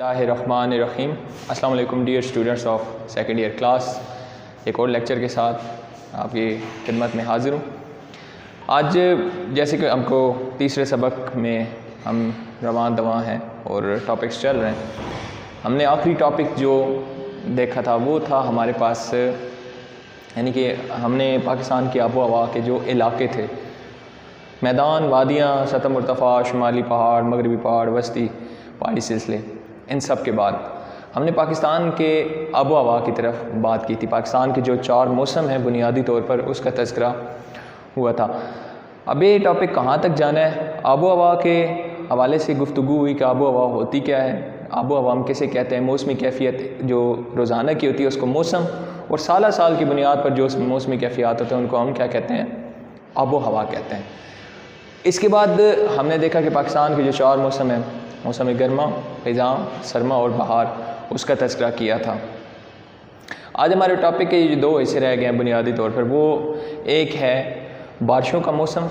बिस्मिल्लाहिर्रहमानिर्रहीम। अस्सलाम वालेकुम dear students of second year class. एक और लेक्चर के साथ आपकी खिदमत में हाज़िर हूँ। आज जैसे कि हमको तीसरे सबक में हम रवान दवां हैं और टॉपिक्स चल रहे हैं। हमने आखिरी टॉपिक जो देखा था वो था हमारे पास, यानी कि हमने पाकिस्तान की आबो हवा के जो इलाके थे, मैदान, वादियाँ, सतह मुर्तफ़ा, शुमाली पहाड़, मगरबी पहाड़, वस्ती पहाड़ी सिलसिले, इन सब के बाद हमने पाकिस्तान के आबो हवा की तरफ बात की थी। पाकिस्तान के जो 4 मौसम हैं बुनियादी तौर पर उसका तज़किरा हुआ था। अब ये टॉपिक कहाँ तक जाना है, आबो हवा के हवाले से गुफ्तगू हुई कि आबो हवा होती क्या है, आबो हवा हम किसे कहते हैं, मौसमी कैफियत जो रोज़ाना की होती है उसको मौसम, और साल साल की बुनियाद पर जो मौसमी कैफियत होते हैं उनको हम क्या कहते हैं, आबो हवा कहते हैं। इसके बाद हमने देखा कि पाकिस्तान के जो 4 मौसम हैं, मौसम गर्मा, ख़िज़ां, सरमा और बहार, उसका तज़किरा किया था। आज हमारे टॉपिक के जो 2 हिस्से रह गए हैं बुनियादी तौर पर, वो एक है बारिशों का मौसम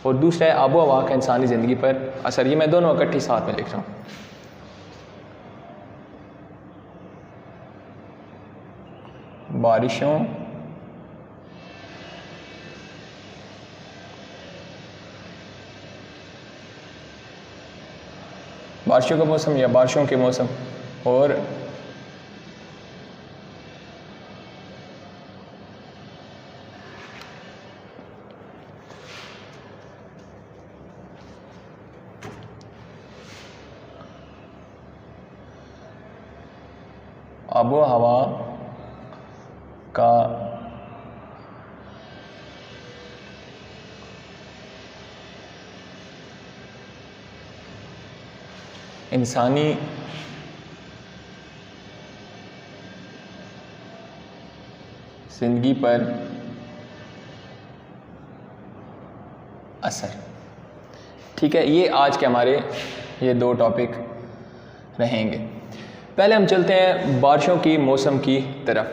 और दूसरा है आबो हवा का इंसानी ज़िंदगी पर असर। ये मैं दोनों इकट्ठी साथ में लिख रहा हूँ। बारिशों का मौसम या बारिशों के मौसम और आबो हवा का इंसानी ज़िंदगी पर असर। ठीक है, ये आज के हमारे ये 2 टॉपिक रहेंगे। पहले हम चलते हैं बारिशों की मौसम की तरफ।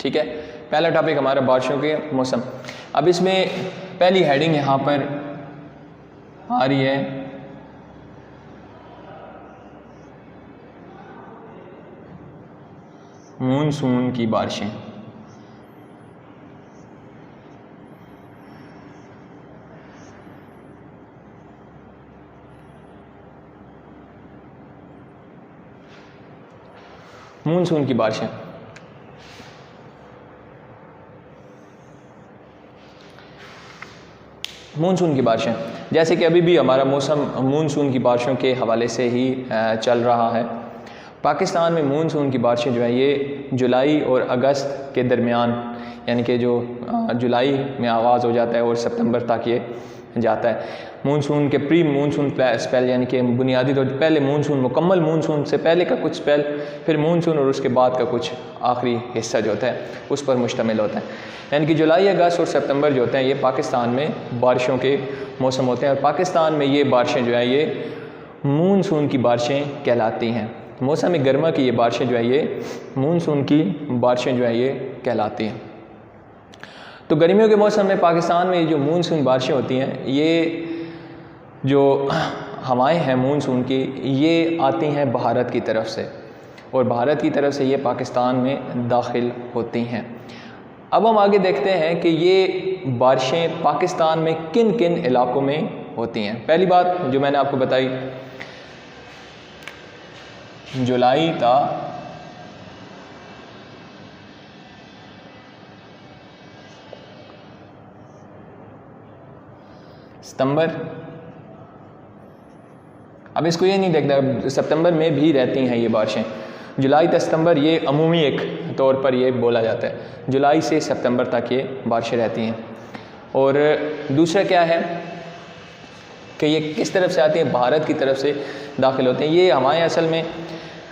ठीक है, पहला टॉपिक हमारा बारिशों के मौसम। अब इसमें पहली हेडिंग यहाँ पर आ रही है, मानसून की बारिशें। मानसून की बारिशें मानसून की बारिशें जैसे कि अभी भी हमारा मौसम मानसून की बारिशों के हवाले से ही चल रहा है। पाकिस्तान में मानसून की बारिशें जो है ये जुलाई और अगस्त के दरमियान, यानी कि जो जुलाई में आगाज़ हो जाता है और सितंबर तक ये जाता है। मानसून के प्री मानसून स्पेल, यानी कि बुनियादी तौर पर पहले मानसून, मुकम्मल मानसून से पहले का कुछ स्पेल, फिर मानसून और उसके बाद का कुछ आखिरी हिस्सा जो होता है उस पर मुश्तमिल होता है। यानी कि जुलाई, अगस्त और सितंबर जो होते हैं ये पाकिस्तान में बारिशों के मौसम होते हैं और पाकिस्तान में ये बारिशें जो है ये मानसून की बारिशें कहलाती हैं। मौसम गर्मा की ये बारिशें जो है ये मानसून की बारिशें जो है ये कहलाती हैं। तो गर्मियों के मौसम में पाकिस्तान में जो मानसून बारिशें होती हैं, ये जो हवाएं हैं मानसून की, ये आती हैं भारत की तरफ से और भारत की तरफ से ये पाकिस्तान में दाखिल होती हैं। अब हम आगे देखते हैं कि ये बारिशें पाकिस्तान में किन किन इलाकों में होती हैं। पहली बात जो मैंने आपको बताई, जुलाई था सितंबर। अब इसको ये नहीं देखता, सितंबर में भी रहती हैं ये बारिशें। जुलाई से सितंबर ये अमूमी एक तौर पर ये बोला जाता है, जुलाई से सितंबर तक ये बारिशें रहती हैं। और दूसरा क्या है कि ये किस तरफ से आती हैं, भारत की तरफ से दाखिल होते हैं। ये हमारे असल में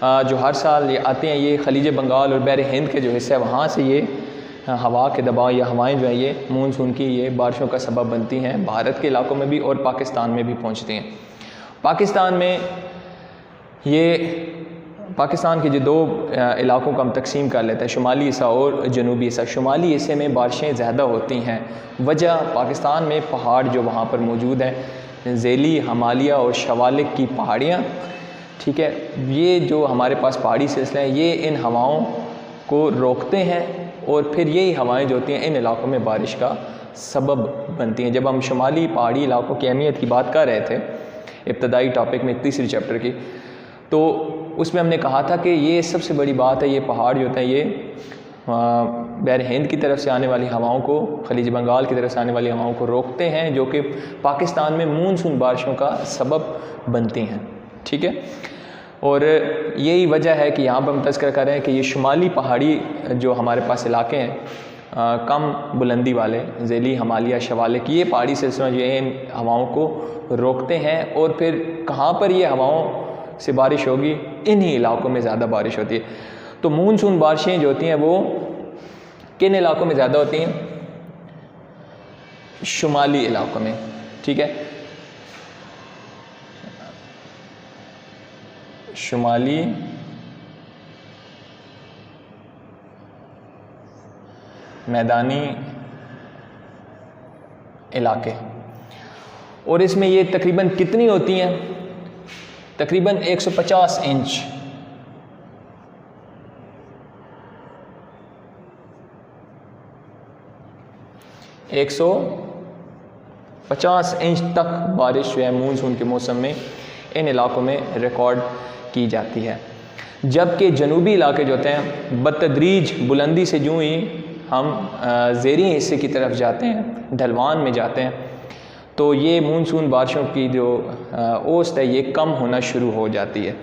जो हर साल ये आते हैं, ये खलीज बंगाल और बहर हिंद के जो हिस्सा है वहाँ से ये हवा के दबाव या हवाएं जो है ये मानसून की ये बारिशों का सबब बनती हैं, भारत के इलाकों में भी और पाकिस्तान में भी पहुँचती हैं। पाकिस्तान में ये पाकिस्तान के जो 2 इलाकों का हम तकसीम कर लेते हैं, शुमाली हिस्सा और जनूबी हिस्सा। शुमाली हिस्से में बारिशें ज़्यादा होती हैं। वजह पाकिस्तान में पहाड़ जो वहाँ पर मौजूद हैं, ज़ेली, हिमालय और शवालिक की पहाड़ियाँ, ठीक है। ये जो हमारे पास पहाड़ी सिलसिले हैं ये इन हवाओं को रोकते हैं और फिर यही हवाएं जो होती हैं इन इलाकों में बारिश का सबब बनती हैं। जब हम शुमाली पहाड़ी इलाकों की अहमियत की बात कर रहे थे इब्तदाई टॉपिक में तीसरी चैप्टर की, तो उसमें हमने कहा था कि ये सबसे बड़ी बात है, ये पहाड़ जो होते हैं ये बहर हिंद की तरफ से आने वाली हवाओं को, खलीज बंगाल की तरफ से आने वाली हवाओं को रोकते हैं, जो कि पाकिस्तान में मानसून बारिशों का सबब बनती हैं। ठीक है, और यही वजह है कि यहाँ पर हम तज़किरा कर रहे हैं कि ये शुमाली पहाड़ी जो हमारे पास इलाके हैं कम बुलंदी वाले, ज़ेली, हिमालय, शवालिक, ये पहाड़ी सिलसिले जो इन हवाओं को रोकते हैं। और फिर कहाँ पर ये हवाओं से बारिश होगी? इन्हीं इलाकों में ज़्यादा बारिश होती है। तो मानसून बारिशें जो होती हैं वो किन इलाकों में ज़्यादा होती हैं? शुमाली इलाकों में। ठीक है, शुमाली मैदानी इलाके। और इसमें ये तकरीबन कितनी होती हैं? तकरीबन 150 इंच। एक 150 इंच तक बारिश जो है मानसून के मौसम में इन इलाकों में रिकॉर्ड की जाती है। जबकि जनूबी इलाके जो होते हैं बतदरीज बुलंदी से यूँ ही हम ज़ेरी हिस्से की तरफ जाते हैं, ढलवान में जाते हैं, तो ये मानसून बारिशों की जो औसत है ये कम होना शुरू हो जाती है।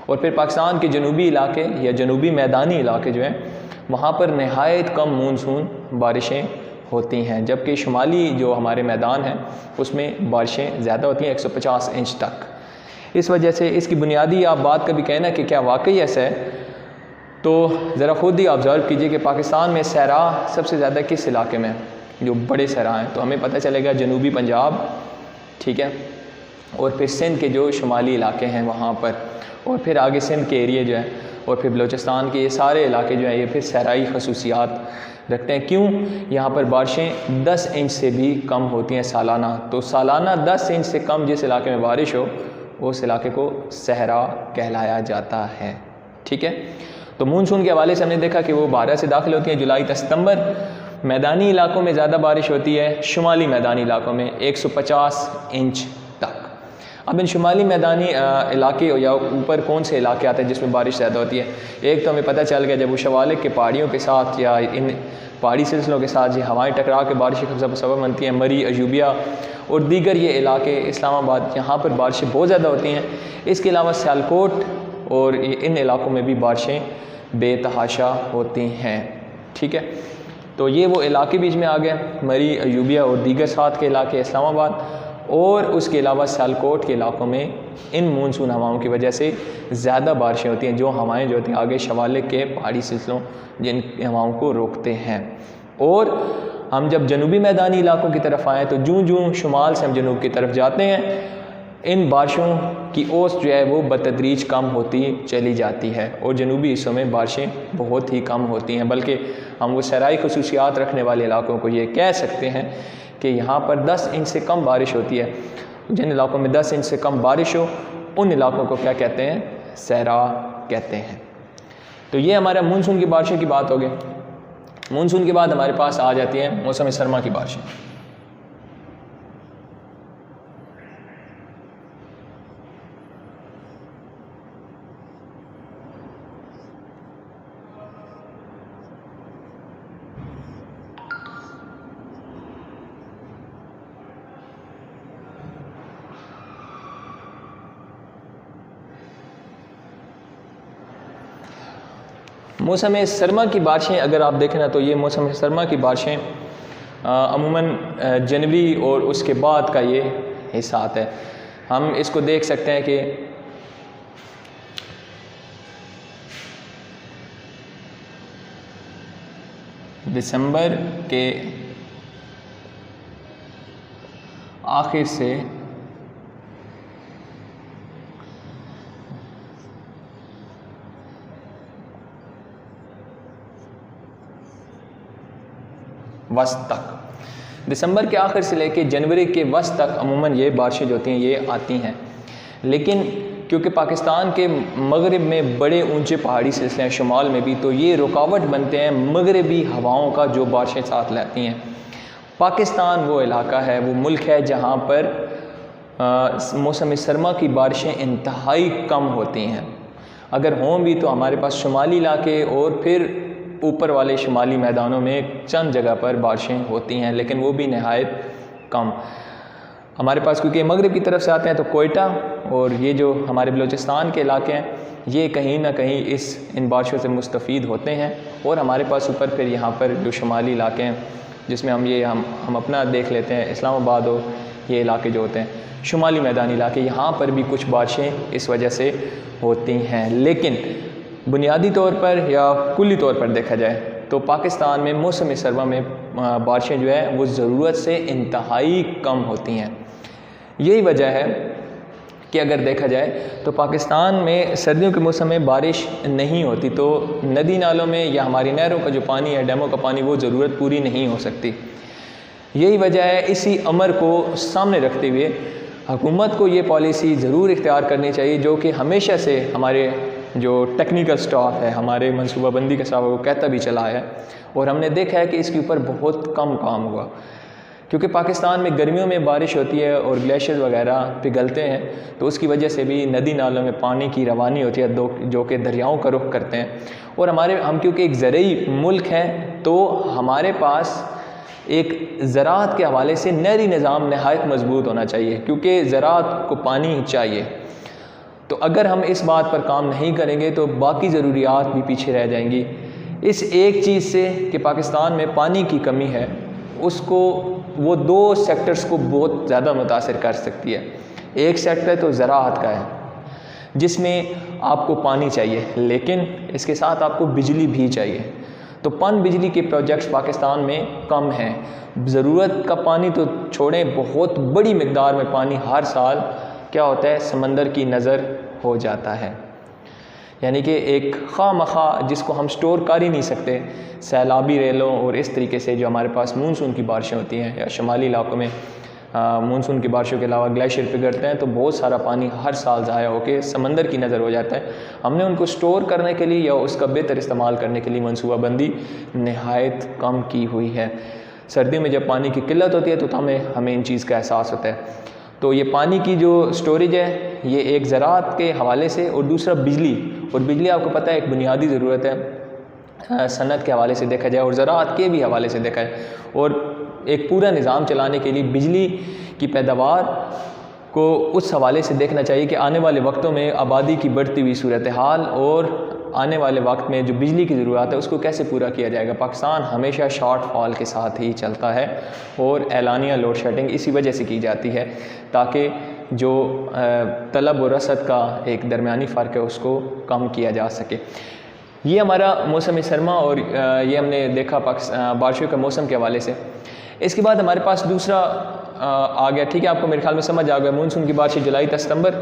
और फिर पाकिस्तान के जनूबी इलाके या जनूबी मैदानी इलाके जो हैं वहाँ पर नहायत कम मानसून बारिशें होती हैं, जबकि शुमाली जो हमारे मैदान हैं उसमें बारिशें ज़्यादा होती हैं, 150 इंच तक। इस वजह से इसकी बुनियादी आप बात कभी कहना कि क्या वाकई ऐसा है, तो ज़रा ख़ुद ही ऑब्ज़र्व कीजिए कि पाकिस्तान में सहरा सबसे ज़्यादा किस इलाके में, जो बड़े सहरा हैं, तो हमें पता चलेगा जनूबी पंजाब, ठीक है, और फिर सिंध के जो शुमाली इलाके हैं वहाँ पर, और फिर आगे सिंध के एरिए जो है, और फिर बलूचिस्तान के ये सारे इलाके जो हैं ये फिर सहराई खसूसियात रखते हैं। क्यों? यहाँ पर बारिशें 10 इंच से भी कम होती हैं सालाना। तो सालाना 10 इंच से कम जिस इलाके में बारिश हो उस इलाके को सहरा कहलाया जाता है। ठीक है, तो मानसून के हवाले से हमने देखा कि वो 12 से दाखिल होती हैं जुलाई तक सितंबर। मैदानी इलाकों में ज़्यादा बारिश होती है, शुमाली मैदानी इलाकों में 150 इंच तक। अब इन शुमाली मैदानी इलाके या ऊपर कौन से इलाके आते हैं जिसमें बारिश ज़्यादा होती है? एक तो हमें पता चल गया जब वो शवालिक के पहाड़ियों के साथ या इन पहाड़ी सिलसिलों के साथ ये हवाएं टकरा के बारिश का सबब बनती हैं, मरी, अयूबिया और दीगर ये इलाके, इस्लामाबाद, यहाँ पर बारिशें बहुत ज़्यादा होती हैं। इसके अलावा सियालकोट और इन इलाकों में भी बारिशें बेतहाशा होती हैं। ठीक है, तो ये वो इलाके बीच में आ गए, मरी, अयूबिया और दीगर साथ के इलाके, इस्लामाबाद, और उसके अलावा सियालकोट के इलाकों में इन मानसून हवाओं की वजह से ज़्यादा बारिशें होती हैं, जो हवाएं जो होती हैं आगे शवालिक के पहाड़ी सिलसिलों जिन हवाओं को रोकते हैं। और हम जब जनूबी मैदानी इलाकों की तरफ आएँ तो जूँ जूँ शुमाल से हम जनूब की तरफ जाते हैं, इन बारिशों की औसत जो है वो बतदरीज कम होती चली जाती है और जनूबी हिस्सों में बारिशें बहुत ही कम होती हैं। बल्कि हम वो सहराई खसूसियात रखने वाले इलाकों को ये कह सकते हैं कि यहाँ पर 10 इंच से कम बारिश होती है। जिन इलाकों में 10 इंच से कम बारिश हो उन इलाकों को क्या कहते हैं? सहरा कहते हैं। तो ये हमारा मानसून की बारिशों की बात हो गई। मानसून के बाद हमारे पास आ जाती हैं मौसम सरमा की बारिशें। मौसम सरमा की बारिशें अगर आप देखें ना तो ये मौसम सरमा की बारिशें अमूमन जनवरी और उसके बाद का ये हिस्सा आता है। हम इसको देख सकते हैं कि दिसंबर के आखिर से वस्त तक, दिसंबर के आखिर से लेकर जनवरी के वस्त तक अमूमन ये बारिशें जो होती हैं ये आती हैं। लेकिन क्योंकि पाकिस्तान के मगरिब में बड़े ऊंचे पहाड़ी सिलसिले हैं, शुमाल में भी, तो ये रुकावट बनते हैं मगरबी हवाओं का जो बारिशें साथ लाती हैं। पाकिस्तान वो इलाका है, वो मुल्क है जहाँ पर मौसम सरमा की बारिशें इंतहाई कम होती हैं। अगर हों भी तो हमारे पास शुमाली इलाके और फिर ऊपर वाले शुमाली मैदानों में चंद जगह पर बारिशें होती हैं, लेकिन वो भी नहायत कम। हमारे पास क्योंकि मगरिब की तरफ से आते हैं तो कोयटा और ये जो हमारे बलूचिस्तान के इलाके हैं ये कहीं ना कहीं इन बारिशों से मुस्तफ़ीद होते हैं। और हमारे पास ऊपर फिर यहाँ पर जो शुमाली इलाके हैं जिसमें हम अपना देख लेते हैं, इस्लामाबाद हो, ये इलाके जो होते हैं शुमाली मैदानी इलाके, यहाँ पर भी कुछ बारिशें इस वजह से होती हैं। लेकिन बुनियादी तौर पर या कुल्ली तौर पर देखा जाए तो पाकिस्तान में मौसम सरमा में बारिशें जो है वो ज़रूरत से इंतहाई कम होती हैं। यही वजह है कि अगर देखा जाए तो पाकिस्तान में सर्दियों के मौसम में बारिश नहीं होती तो नदी नालों में या हमारी नहरों का जो पानी है, डैमों का पानी, वो ज़रूरत पूरी नहीं हो सकती। यही वजह है। इसी अमर को सामने रखते हुए हुकूमत को ये पॉलिसी ज़रूर इख्तियार करनी चाहिए जो कि हमेशा से हमारे जो टेक्निकल स्टाफ है, हमारे मनसूबाबंदी का स्टाफ है, वो कहता भी चला है और हमने देखा है कि इसके ऊपर बहुत कम काम हुआ। क्योंकि पाकिस्तान में गर्मियों में बारिश होती है और ग्लेशियर वगैरह पिघलते हैं तो उसकी वजह से भी नदी नालों में पानी की रवानी होती है जो कि दरियाओं का रुख करते हैं। और हम क्योंकि एक ज़रई मुल्क हैं तो हमारे पास एक ज़राअत के हवाले से नहरी निज़ाम नहायत मजबूत होना चाहिए, क्योंकि ज़राअत को पानी चाहिए। तो अगर हम इस बात पर काम नहीं करेंगे तो बाकी ज़रूरियात भी पीछे रह जाएंगी। इस एक चीज़ से कि पाकिस्तान में पानी की कमी है, उसको वो दो सेक्टर्स को बहुत ज़्यादा मुतासिर कर सकती है। एक सेक्टर तो ज़राअत का है जिसमें आपको पानी चाहिए, लेकिन इसके साथ आपको बिजली भी चाहिए। तो पन बिजली के प्रोजेक्ट्स पाकिस्तान में कम हैं। ज़रूरत का पानी तो छोड़ें, बहुत बड़ी मिकदार में पानी हर साल क्या होता है, समंदर की नज़र हो जाता है। यानी कि एक खामखा जिसको हम स्टोर कर ही नहीं सकते, सैलाबी रेलों और इस तरीके से जो हमारे पास मानसून की बारिशें होती हैं या शुमाली इलाकों में मानसून की बारिशों के अलावा ग्लेशियर पिघलते हैं तो बहुत सारा पानी हर साल ज़ाया होकर समंदर की नज़र हो जाता है। हमने उनको स्टोर करने के लिए या उसका बेहतर इस्तेमाल करने के लिए मनसूबाबंदी नहायत कम की हुई है। सर्दियों में जब पानी की किल्लत होती है तो हमें इन चीज़ का एहसास होता है। तो ये पानी की जो स्टोरेज है ये एक ज़राअत के हवाले से, और दूसरा बिजली, और बिजली आपको पता है एक बुनियादी ज़रूरत है सनत के हवाले से देखा जाए और ज़राअत के भी हवाले से देखा जाए। और एक पूरा निज़ाम चलाने के लिए बिजली की पैदावार को उस हवाले से देखना चाहिए कि आने वाले वक्तों में आबादी की बढ़ती हुई सूरत हाल और आने वाले वक्त में जो बिजली की ज़रूरत है उसको कैसे पूरा किया जाएगा। पाकिस्तान हमेशा शॉर्ट फॉल के साथ ही चलता है और एलानिया लोड शेडिंग इसी वजह से की जाती है ताकि जो तलब और रसद का एक दरमियानी फ़र्क है उसको कम किया जा सके। ये हमारा मौसम सरमा और ये हमने देखा बारिशों के मौसम के हवाले से। इसके बाद हमारे पास दूसरा आ गया, ठीक है, आपको मेरे ख्याल में समझ आ गया। मानसून की बारिश जुलाई से सितंबर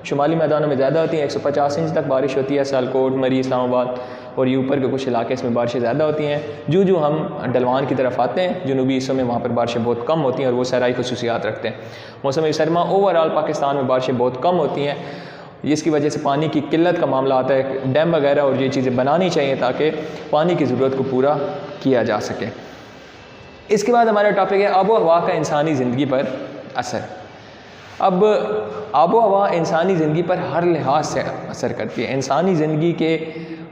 शुमाली मैदानों में ज़्यादा होती हैं, 150 इंच तक बारिश होती है। सियालकोट, मरी, इस्लामाबाद और ये ऊपर के कुछ इलाके इसमें बारिशें ज़्यादा होती हैं। जो हम डलवान की तरफ आते हैं जनूबी हिस्सों में वहाँ पर बारिशें बहुत कम होती हैं और वो सराई खसूसियात रखते हैं। मौसम सरमा ओवरऑल पाकिस्तान में बारिशें बहुत कम होती हैं, जिसकी वजह से पानी की किल्लत का मामला आता है। डैम वगैरह और ये चीज़ें बनानी चाहिए ताकि पानी की ज़रूरत को पूरा किया जा सके। इसके बाद हमारा टॉपिक है आबो हवा का इंसानी ज़िंदगी पर असर। अब आबो हवा इंसानी ज़िंदगी पर हर लिहाज से असर करती है। इंसानी ज़िंदगी के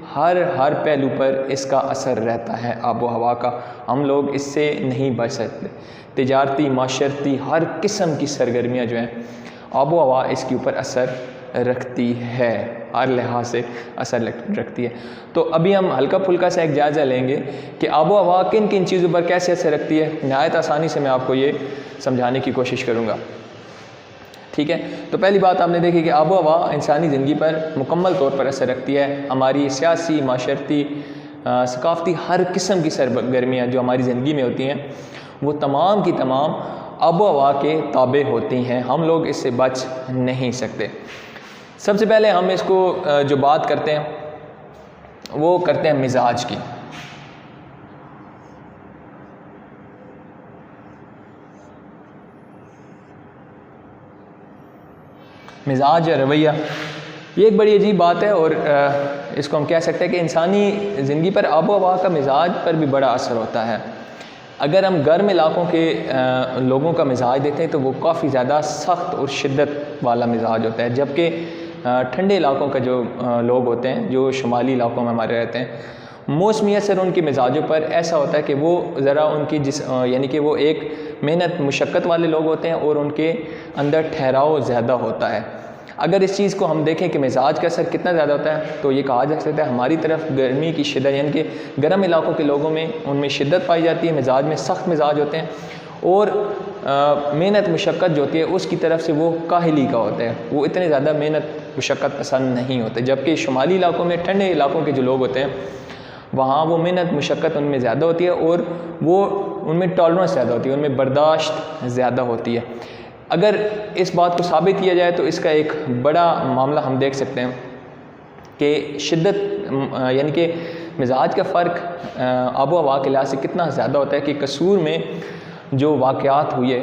हर पहलू पर इसका असर रहता है आबो हवा का। हम लोग इससे नहीं बच सकते। तिजारती, माशरती, हर किस्म की सरगर्मियाँ जो हैं आबो हवा इसके ऊपर असर रखती है, हर लिहाज से असर रखती है। तो अभी हम हल्का फुल्का सा एक जायज़ा लेंगे कि आबो हवा किन किन चीज़ों पर कैसे असर रखती है। नहायत आसानी से मैं आपको ये समझाने की कोशिश करूँगा, ठीक है। तो पहली बात आपने देखी कि आबो हवा इंसानी ज़िंदगी पर मुकम्मल तौर पर असर रखती है। हमारी सियासी, माशरती, सकाफ़ती हर किस्म की सरगर्मियाँ जो हमारी ज़िंदगी में होती हैं वो तमाम की तमाम आबो हवा के ताबे होती हैं। हम लोग इससे बच नहीं सकते। सबसे पहले हम इसको जो बात करते हैं वो करते हैं मिजाज की। मिजाज या रवैया ये एक बड़ी अजीब बात है और इसको हम कह सकते हैं कि इंसानी ज़िंदगी पर आबो हवा का मिजाज पर भी बड़ा असर होता है। अगर हम गर्म इलाकों के लोगों का मिजाज देखें तो वो काफ़ी ज़्यादा सख्त और शिद्दत वाला मिजाज होता है, जबकि ठंडे इलाकों का जो लोग होते हैं, जो शुमाली इलाकों में हमारे रहते हैं, मौसमी असर उनके मिजाजों पर ऐसा होता है कि वो ज़रा उनकी यानी कि वो एक मेहनत मुशक्क़त वाले लोग होते हैं और उनके अंदर ठहराव ज़्यादा होता है। अगर इस चीज़ को हम देखें कि मिजाज का असर कितना ज़्यादा होता है तो ये कहा जा सकता है हमारी तरफ गर्मी की शिद्दत, यानी कि गर्म इलाकों के लोगों में उनमें शिद्दत पाई जाती है, मिजाज में सख्त मिजाज होते हैं, और मेहनत मुशक्क़त जो होती है उसकी तरफ से वो काहिली का होता है, वो इतने ज़्यादा मेहनत मुशक्क़त पसंद नहीं होते। जबकि शुमाली इलाकों में, ठंडे इलाकों के जो लोग होते हैं, वहाँ वो मेहनत मुशक्क़त उनमें ज़्यादा होती है और वो उनमें टॉलरेंस ज़्यादा होती है, उनमें बर्दाश्त ज़्यादा होती है। अगर इस बात को साबित किया जाए तो इसका एक बड़ा मामला हम देख सकते हैं कि शिद्दत यानी कि मिजाज का फ़र्क आबो हवा के लिहाज से कितना ज़्यादा होता है कि कसूर में जो वाक़यात हुए,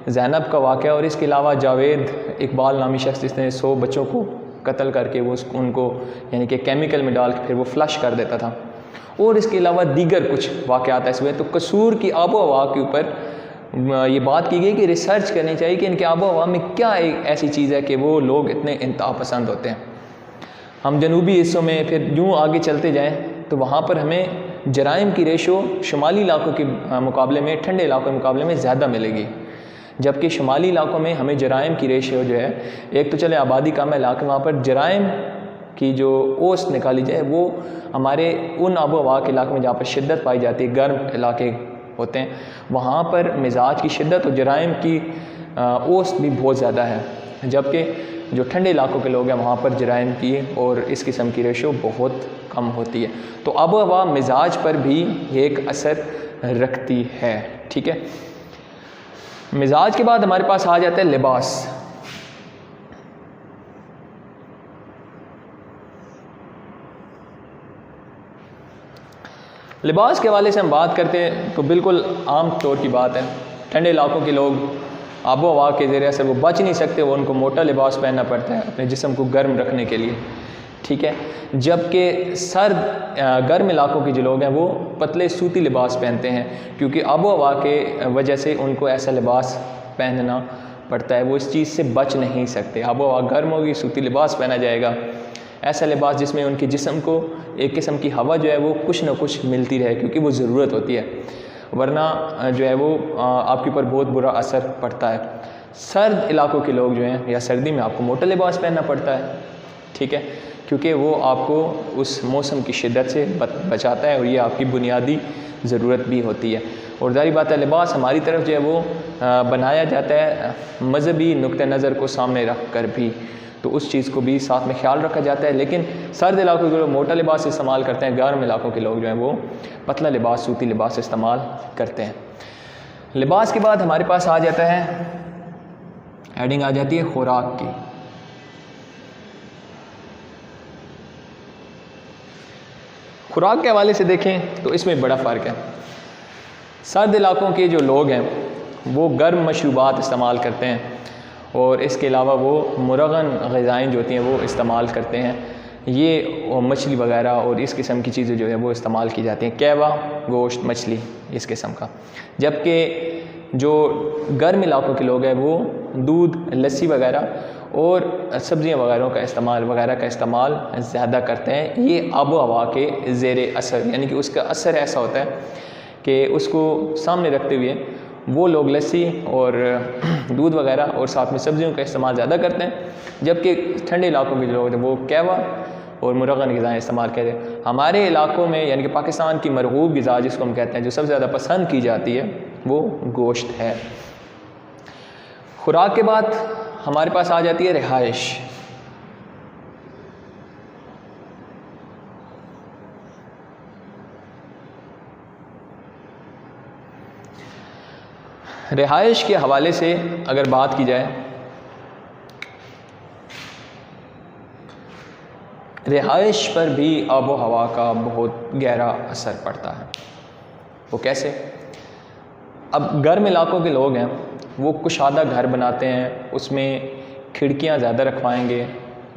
ज़ैनब का वाक़या और इसके अलावा जावेद इकबाल नामी शख्स जिसने 100 बच्चों को कत्ल करके वो उनको यानी कि केमिकल में डाल के फिर वो फ्लश कर देता था, और इसके अलावा दीगर कुछ वाक़यात ऐसे हुए, तो कसूर की आबो हवा के ऊपर ये बात की गई कि रिसर्च करनी चाहिए कि इनके आबो हवा में क्या एक ऐसी चीज़ है कि वो लोग इतने इंतहा पसंद होते हैं। हम जनूबी हिस्सों में फिर यूँ आगे चलते जाएं तो वहाँ पर हमें जराइम की रेशो शुमाली इलाकों के मुकाबले में, ठंडे इलाकों के मुकाबले में ज़्यादा मिलेगी, जबकि शुमाली इलाकों में हमें जराइम की रेशो जो है, एक तो चले आबादी कम है इलाके, वहाँ पर जराइम की जो औसत निकाली जाए वो हमारे उन आबो हवा के इलाके में जहाँ पर शिद्दत पाई जाती है, गर्म इलाके होते हैं, वहाँ पर मिजाज की शिद्दत और जराइम की औसत भी बहुत ज़्यादा है, जबकि जो ठंडे इलाकों के लोग हैं वहाँ पर जराइम की और इस किस्म की रेशो बहुत कम होती है। तो आबो हवा मिजाज पर भी एक असर रखती है। ठीक है, मिजाज के बाद हमारे पास आ जाता है लिबास। लिबास के हवाले से हम बात करते हैं तो बिल्कुल आम तौर की बात है, ठंडे इलाकों के लोग आबो हवा के ज़रिए से वो बच नहीं सकते, वो उनको मोटा लिबास पहनना पड़ता है अपने जिस्म को गर्म रखने के लिए। ठीक है, जबकि सर्द गर्म इलाकों के जो लोग हैं वो पतले सूती लिबास पहनते हैं, क्योंकि आबो हवा के वजह से उनको ऐसा लिबास पहनना पड़ता है, वो इस चीज़ से बच नहीं सकते। आबो हवा गर्म होगी, सूती लिबास पहना जाएगा, ऐसा लिबास जिसमें उनके जिस्म को एक किस्म की हवा जो है वो कुछ ना कुछ मिलती रहे, क्योंकि वो ज़रूरत होती है, वरना जो है वो आपके ऊपर बहुत बुरा असर पड़ता है। सर्द इलाकों के लोग जो हैं, या सर्दी में आपको मोटा लिबास पहनना पड़ता है, ठीक है, क्योंकि वो आपको उस मौसम की शिद्दत से बचाता है और ये आपकी बुनियादी ज़रूरत भी होती है। और ज़ाहिर बात है लिबास हमारी तरफ जो है वो बनाया जाता है मजहबी नुक्ते नज़र को सामने रख कर भी, तो उस चीज़ को भी साथ में ख्याल रखा जाता है। लेकिन सर्द इलाकों के लोग मोटा लिबास इस्तेमाल करते हैं, गर्म इलाकों के लोग जो हैं वो पतला लिबास, सूती लिबास इस्तेमाल करते हैं। लिबास के बाद हमारे पास आ जाता है, हेडिंग आ जाती है खुराक की। खुराक के हवाले से देखें तो इसमें बड़ा फ़र्क है। सर्द इलाकों के जो लोग हैं वो गर्म मशरूबात इस्तेमाल करते हैं और इसके अलावा वो मुरगन ग़िज़ाएँ जो होती हैं वो इस्तेमाल करते हैं, ये मछली वगैरह और इस किस्म की चीज़ें जो है वो इस्तेमाल की जाती हैं, कहवा, गोश्त, मछली, इस किस्म का। जबकि जो गर्म इलाकों के लोग हैं वो दूध, लस्सी वगैरह और सब्ज़ियाँ वगैरह का इस्तेमाल ज़्यादा करते हैं। ये आबो हवा के ज़ेरे असर, यानी कि उसका असर ऐसा होता है कि उसको सामने रखते हुए वो लोग लस्सी और दूध वगैरह और साथ में सब्जियों का इस्तेमाल ज़्यादा करते हैं, जबकि ठंडे इलाकों के जो लोग हैं वो कहवा और मुरगन ग़िज़ाएँ इस्तेमाल करते हैं। हमारे इलाकों में यानी कि पाकिस्तान की मरगूब ग़िज़ा जिसको हम कहते हैं, जो सबसे ज़्यादा पसंद की जाती है वो गोश्त है। खुराक के बाद हमारे पास आ जाती है रिहाइश। रिहाइश के हवाले से अगर बात की जाए, रिहाइश पर भी आबो हवा का बहुत गहरा असर पड़ता है। वो कैसे? अब गर्म इलाकों के लोग हैं वो कुशादा घर बनाते हैं, उसमें खिड़कियां ज़्यादा रखवाएंगे,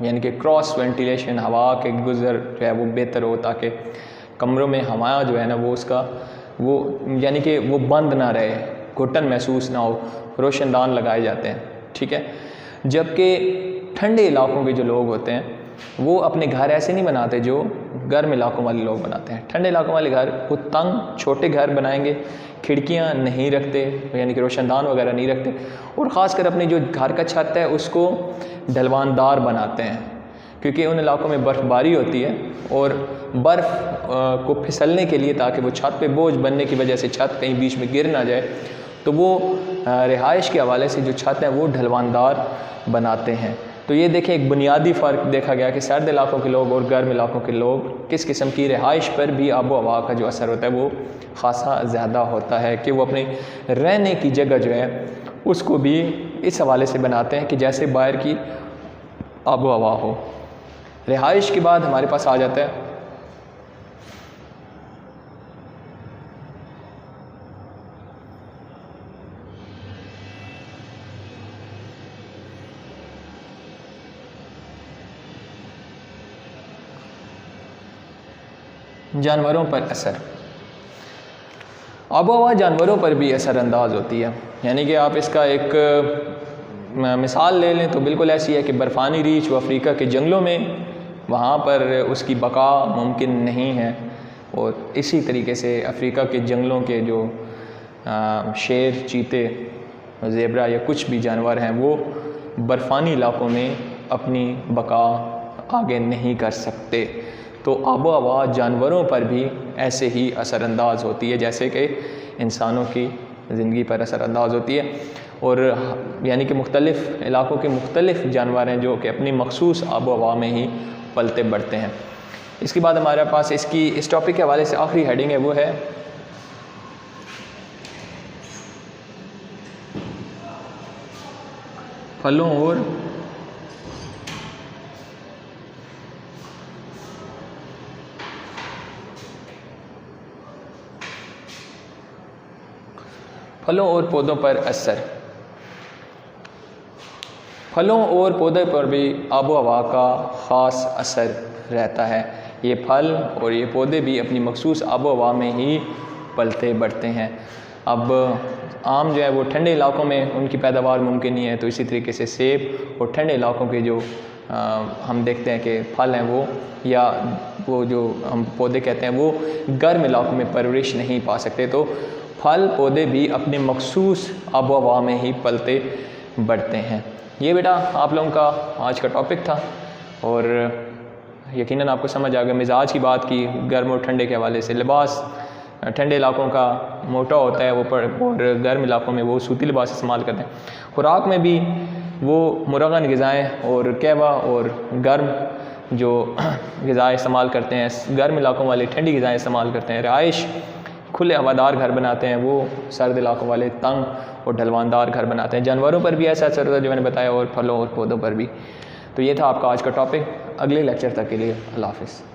यानी कि क्रॉस वेंटिलेशन, हवा के गुज़र जो है वो बेहतर हो, ताकि कमरों में हवा जो है ना वो उसका वो यानी कि वो बंद ना रहे, घुटन महसूस ना हो, रोशनदान लगाए जाते हैं, ठीक है। जबकि ठंडे इलाकों के जो लोग होते हैं वो अपने घर ऐसे नहीं बनाते जो गर्म इलाकों वाले लोग बनाते हैं। ठंडे इलाकों वाले घर वो तंग छोटे घर बनाएंगे, खिड़कियां नहीं रखते, यानी कि रोशनदान वगैरह नहीं रखते, और ख़ासकर अपनी जो घर का छत है उसको ढलवानदार बनाते हैं, क्योंकि उन इलाकों में बर्फ़बारी होती है और बर्फ़ को फिसलने के लिए, ताकि वो छत पे बोझ बनने की वजह से छत कहीं बीच में गिर ना जाए, तो वो रिहाइश के हवाले से जो छत है वो ढलवानदार बनाते हैं। तो ये देखें, एक बुनियादी फ़र्क देखा गया कि सर्द इलाकों के लोग और गर्म इलाकों के लोग किस किस्म की रिहाइश पर भी आबो हवा का जो असर होता है वो ख़ासा ज़्यादा होता है, कि वो अपनी रहने की जगह जो है उसको भी इस हवाले से बनाते हैं कि जैसे बाहर की आबो हवा हो। रिहाइश के बाद हमारे पास आ जाता है जानवरों पर असर। आबो हवा जानवरों पर भी असरअंदाज होती है, यानी कि आप इसका एक मिसाल ले लें तो बिल्कुल ऐसी है कि बर्फ़ानी रीछ व अफ्रीका के जंगलों में वहाँ पर उसकी बका मुमकिन नहीं है, और इसी तरीके से अफ्रीका के जंगलों के जो शेर, चीते, ज़ेबरा या कुछ भी जानवर हैं वो बर्फ़ानी इलाकों में अपनी बका आगे नहीं कर सकते। तो आबो हवा जानवरों पर भी ऐसे ही असरअंदाज होती है जैसे कि इंसानों की ज़िंदगी पर असरअंदाज होती है, और यानी कि मुख्तलिफ़ इलाकों के मुख्तलिफ़ जानवर हैं जो कि अपनी मखसूस आबो हवा में ही पलते बढ़ते हैं। इसके बाद हमारे पास इस टॉपिक के हवाले से आखिरी हेडिंग है, वो है फलों और पौधों पर असर। फलों और पौधों पर भी आबो हवा का ख़ास असर रहता है। ये फल और ये पौधे भी अपनी मखसूस आबो हवा में ही पलते बढ़ते हैं। अब आम जो है वो ठंडे इलाकों में उनकी पैदावार मुमकिन नहीं है, तो इसी तरीके से सेब और ठंडे इलाकों के जो हम देखते हैं कि फल हैं वो, या वो जो हम पौधे कहते हैं, वो गर्म इलाकों में परवरिश नहीं पा सकते। तो फल पौधे भी अपने मखसूस आबो हवा में ही पलते बढ़ते हैं। ये बेटा आप लोगों का आज का टॉपिक था, और यकीनन आपको समझ आ गया। मिजाज की बात की गर्म और ठंडे के हवाले से। लिबास ठंडे इलाकों का मोटा होता है वो, और गर्म इलाकों में वो सूती लिबास इस्तेमाल करते हैं। खुराक में भी वो मुरगन ग़िज़ाएँ और कहवा और गर्म जो ग़िज़ाएँ इस्तेमाल करते हैं, गर्म इलाकों वाले ठंडी ग़िज़ाएँ इस्तेमाल करते हैं। रिहाइश खुले हवादार घर बनाते हैं, वो सर्द इलाकों वाले तंग और ढलवानदार घर बनाते हैं। जानवरों पर भी ऐसा असर होता है जो मैंने बताया, और फलों और पौधों पर भी। तो ये था आपका आज का टॉपिक। अगले लेक्चर तक के लिए अल्लाह हाफ़िज़।